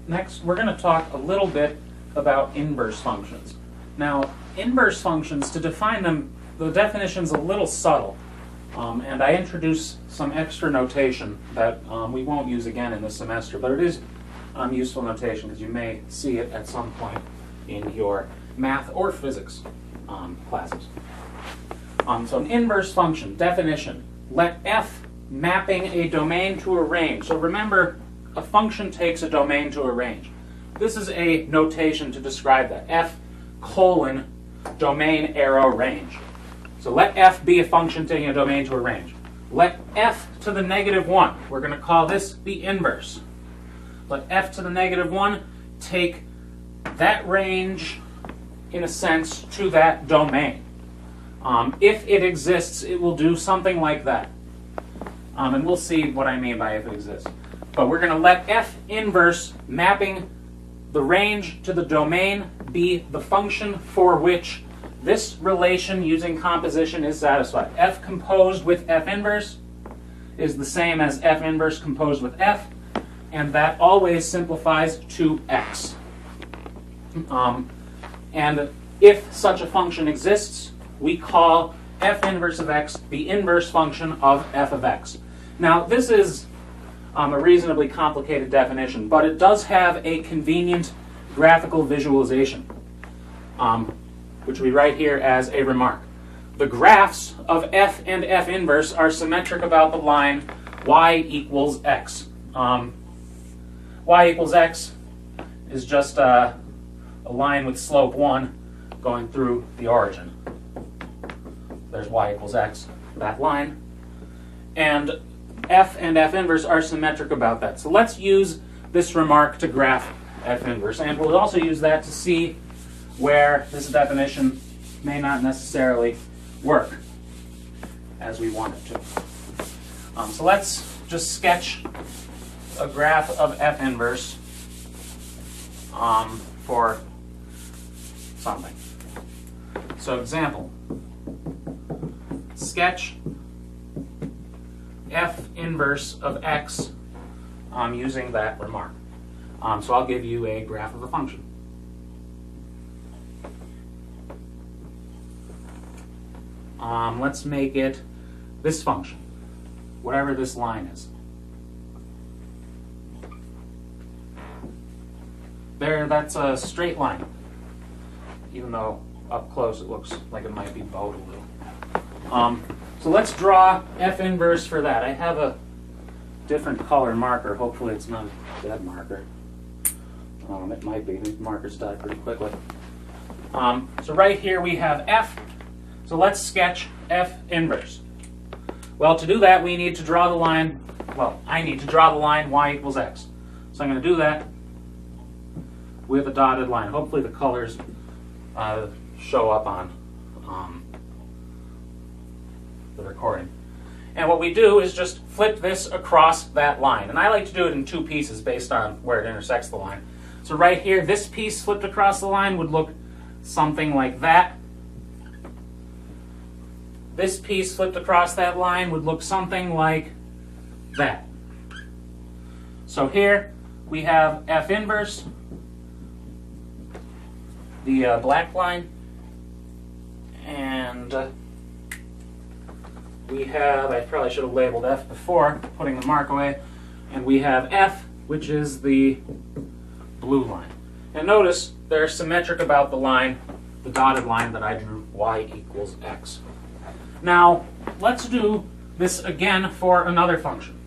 next we're going to talk a little bit about inverse functions. Now, inverse functions, to define them, the definition's a little subtle, and I introduce some extra notation that we won't use again in this semester, but it is useful notation because you may see it at some point in your math or physics classes. So an inverse function, definition, let f mapping a domain to a range. So remember, a function takes a domain to a range. This is a notation to describe that. F colon domain arrow range. So let f be a function taking a domain to a range. Let f to the negative 1. We're going to call this the inverse. Let f to the negative 1 take that range, in a sense, to that domain. If it exists, it will do something like that. And we'll see what I mean by if it exists. But we're going to let f inverse mapping the range to the domain be the function for which this relation using composition is satisfied. F composed with f inverse is the same as f inverse composed with f, and that always simplifies to x. And if such a function exists, we call f inverse of x the inverse function of f of x. Now, this is a reasonably complicated definition, but it does have a convenient graphical visualization, which we write here as a remark. The graphs of f and f inverse are symmetric about the line y equals x. Y equals x is just a line with slope 1 going through the origin. There's y equals x, that line. And f and f inverse are symmetric about that. So let's use this remark to graph f inverse. And we'll also use that to see where this definition may not necessarily work as we want it to. So let's just sketch a graph of f inverse for something. So example, sketch f inverse of x using that remark. So I'll give you a graph of a function. Let's make it this function, whatever this line is. There, that's a straight line, even though up close it looks like it might be bowed a little. So let's draw f inverse for that. I have a different color marker. Hopefully it's not a dead marker. It might be. These markers die pretty quickly. So right here we have f. So let's sketch f inverse. Well, to do that, we need to draw the line. Well, I need to draw the line y equals x. So I'm going to do that with a dotted line. Hopefully the colors show up on the recording. And what we do is just flip this across that line. And I like to do it in two pieces based on where it intersects the line. So right here, this piece flipped across the line would look something like that. This piece flipped across that line would look something like that. So here we have f inverse, the black line, and we have, I probably should have labeled f before putting the mark away, and we have f, which is the blue line. And notice they're symmetric about the line, the dotted line that I drew, y equals x. Now, let's do this again for another function.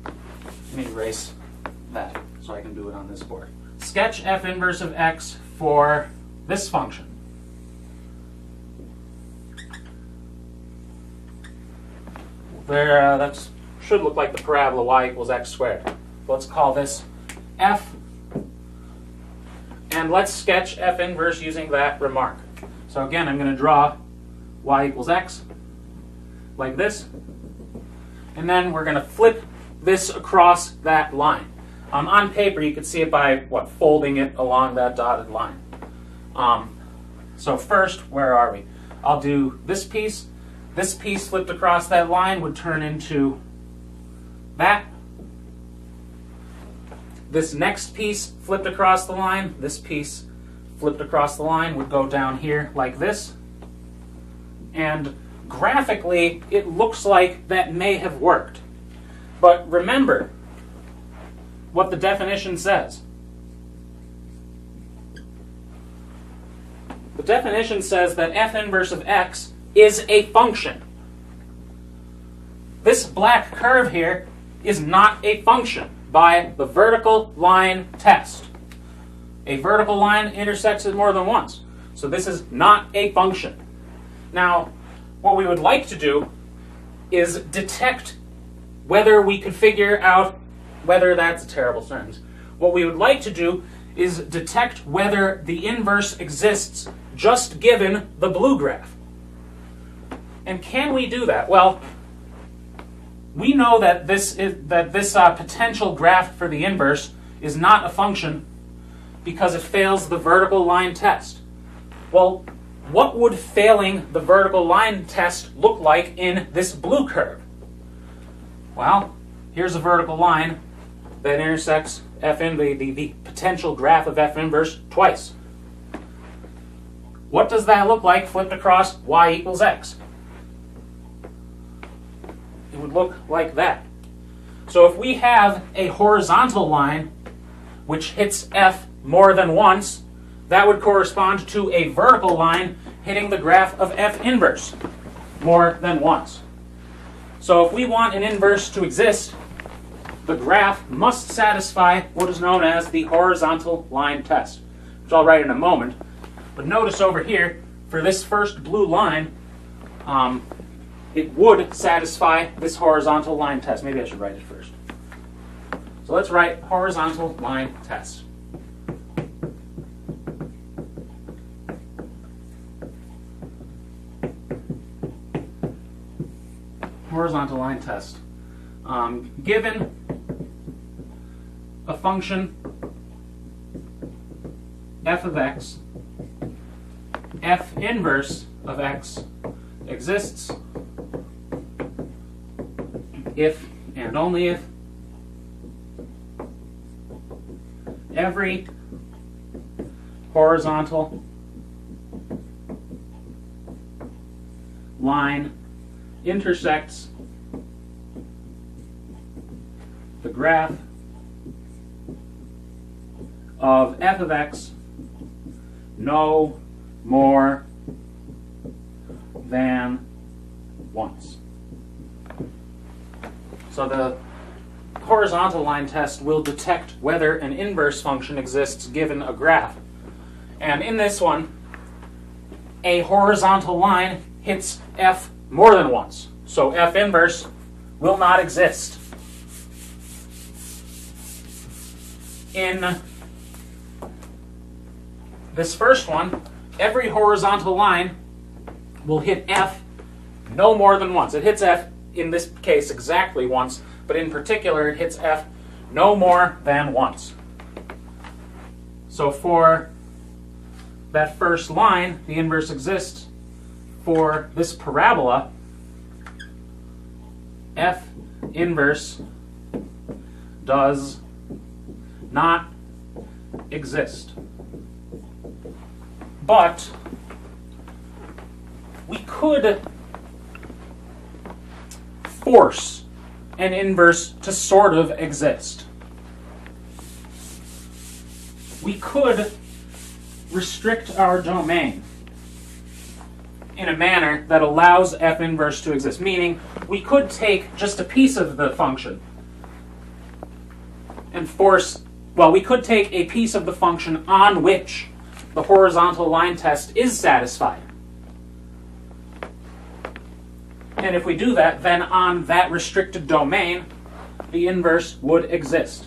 Let me erase that so I can do it on this board. Sketch f inverse of x for this function. There, that should look like the parabola y equals x squared. Let's call this f. And let's sketch f inverse using that remark. So again, I'm going to draw y equals x like this. And then we're going to flip this across that line. On paper, you can see it by, folding it along that dotted line. So first, where are we? I'll do this piece. This piece flipped across that line would turn into that. this next piece flipped across the line, this piece flipped across the line would go down here like this. And graphically, it looks like that may have worked. But remember what the definition says. The definition says that f inverse of x is a function. This black curve here is not a function by the vertical line test. A vertical line intersects it more than once. So this is not a function. Now, what we would like to do is detect whether we could figure out whether that's a terrible sentence. What we would like to do is detect whether the inverse exists just given the blue graph. And can we do that? Well, we know that this potential graph for the inverse is not a function because it fails the vertical line test. Well, what would failing the vertical line test look like in this blue curve? Well, here's a vertical line that intersects the potential graph of f inverse twice. What does that look like flipped across y equals x? It would look like that. So if we have a horizontal line which hits f more than once, that would correspond to a vertical line hitting the graph of f inverse more than once. So if we want an inverse to exist, the graph must satisfy what is known as the horizontal line test, which I'll write in a moment. But notice over here, for this first blue line, it would satisfy this horizontal line test. Maybe I should write it first. So let's write horizontal line test. Horizontal line test. Given a function f of x, f inverse of x exists if and only if every horizontal line intersects the graph of f of x no more than once. So the horizontal line test will detect whether an inverse function exists given a graph. And in this one, a horizontal line hits f more than once. So f inverse will not exist. In this first one, every horizontal line will hit f no more than once. It hits f, in this case, exactly once, but in particular, it hits f no more than once. So for that first line, the inverse exists. For this parabola, f inverse does not exist. But we could force an inverse to sort of exist. We could restrict our domain in a manner that allows f inverse to exist, meaning we could take just a piece of the function and force, well, we could take a piece of the function on which the horizontal line test is satisfied. And if we do that, then on that restricted domain, the inverse would exist.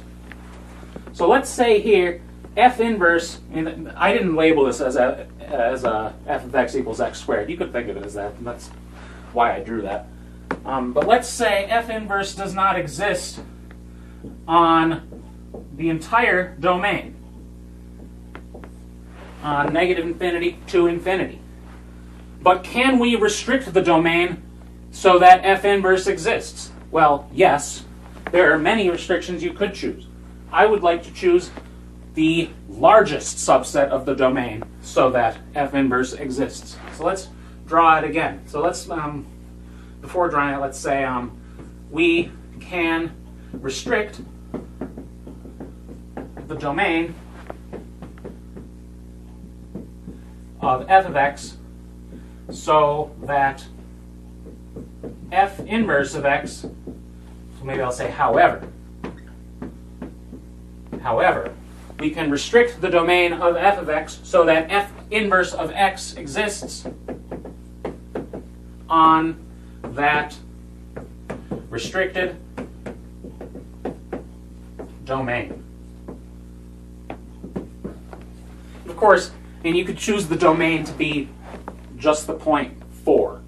So let's say here, f inverse, and I didn't label this as a f of x equals x squared. You could think of it as that, and that's why I drew that. But let's say f inverse does not exist on the entire domain, on negative infinity to infinity. But can we restrict the domain so that f inverse exists? Well, yes. There are many restrictions you could choose. I would like to choose the largest subset of the domain so that f inverse exists. So let's draw it again. So let's, before drawing it, let's say we can restrict the domain of f of x so that f inverse of x, so maybe I'll say however, we can restrict the domain of f of x so that f inverse of x exists on that restricted domain. Of course, and you could choose the domain to be just the point 4.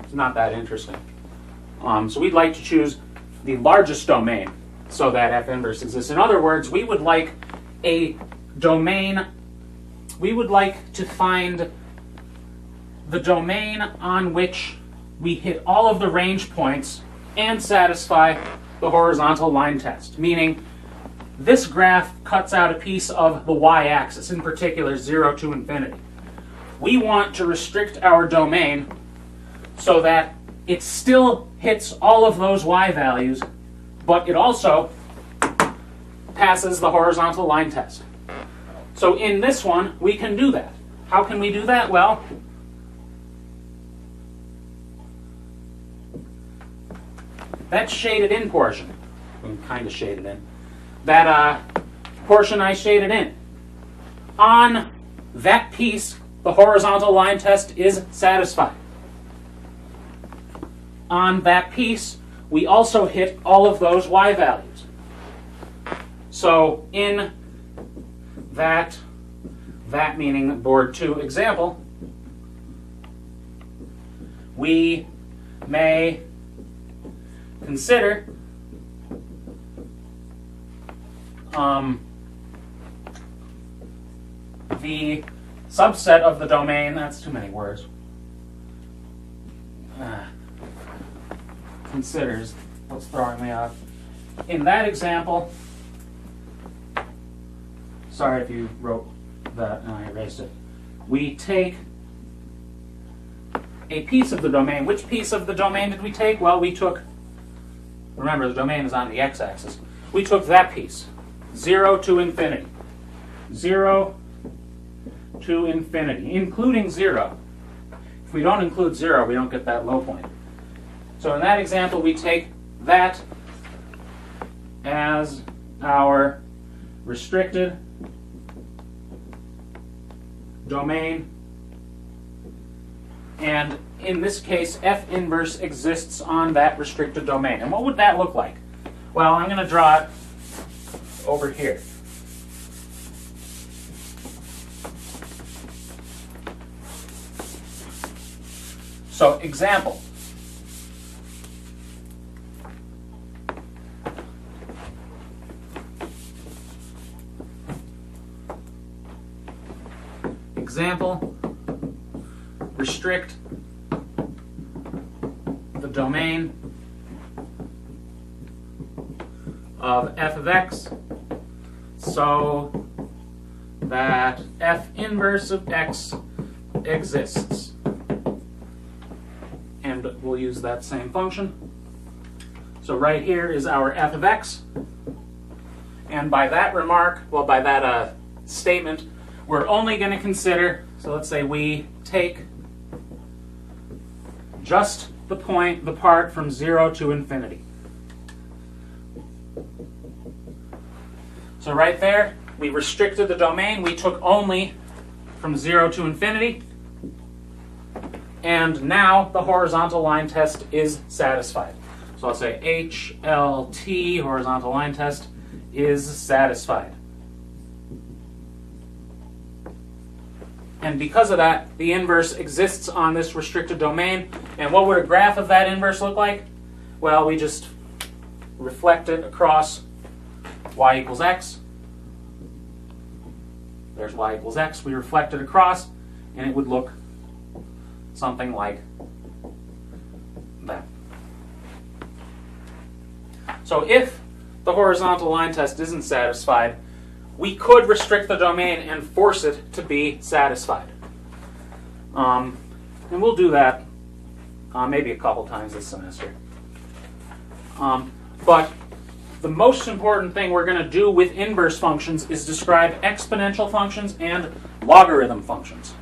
It's not that interesting. So we'd like to choose the largest domain so that f inverse exists. In other words, we would like a domain, we would like to find the domain on which we hit all of the range points and satisfy the horizontal line test, meaning this graph cuts out a piece of the y-axis, in particular 0 to infinity. We want to restrict our domain so that it still hits all of those y values, but it also passes the horizontal line test. So in this one, we can do that. How can we do that? Well, that shaded in portion, kind of shaded in, that portion I shaded in, on that piece, the horizontal line test is satisfied. On that piece, we also hit all of those y values. So in that meaning board 2 example, we may consider the subset of the domain, that's too many words, considers what's throwing me off. In that example, sorry if you wrote that and I erased it, we take a piece of the domain. Which piece of the domain did we take? Well, we took, remember the domain is on the x-axis, we took that piece, 0 to infinity. 0 to infinity, including 0. If we don't include 0, we don't get that low point. So in that example, we take that as our restricted domain, and in this case, f inverse exists on that restricted domain. And what would that look like? Well, I'm going to draw it over here. So, example. Example, restrict the domain of f of x so that f inverse of x exists. And we'll use that same function. So right here is our f of x. And by that remark, well, by that statement, we're only going to consider, so let's say we take just the part from 0 to infinity. So right there, we restricted the domain. We took only from 0 to infinity. And now the horizontal line test is satisfied. So I'll say HLT, horizontal line test, is satisfied. And because of that, the inverse exists on this restricted domain. And what would a graph of that inverse look like? Well, we just reflect it across y equals x. There's y equals x. We reflect it across, and it would look something like that. So if the horizontal line test isn't satisfied, we could restrict the domain and force it to be satisfied. And we'll do that maybe a couple times this semester. But the most important thing we're going to do with inverse functions is describe exponential functions and logarithm functions.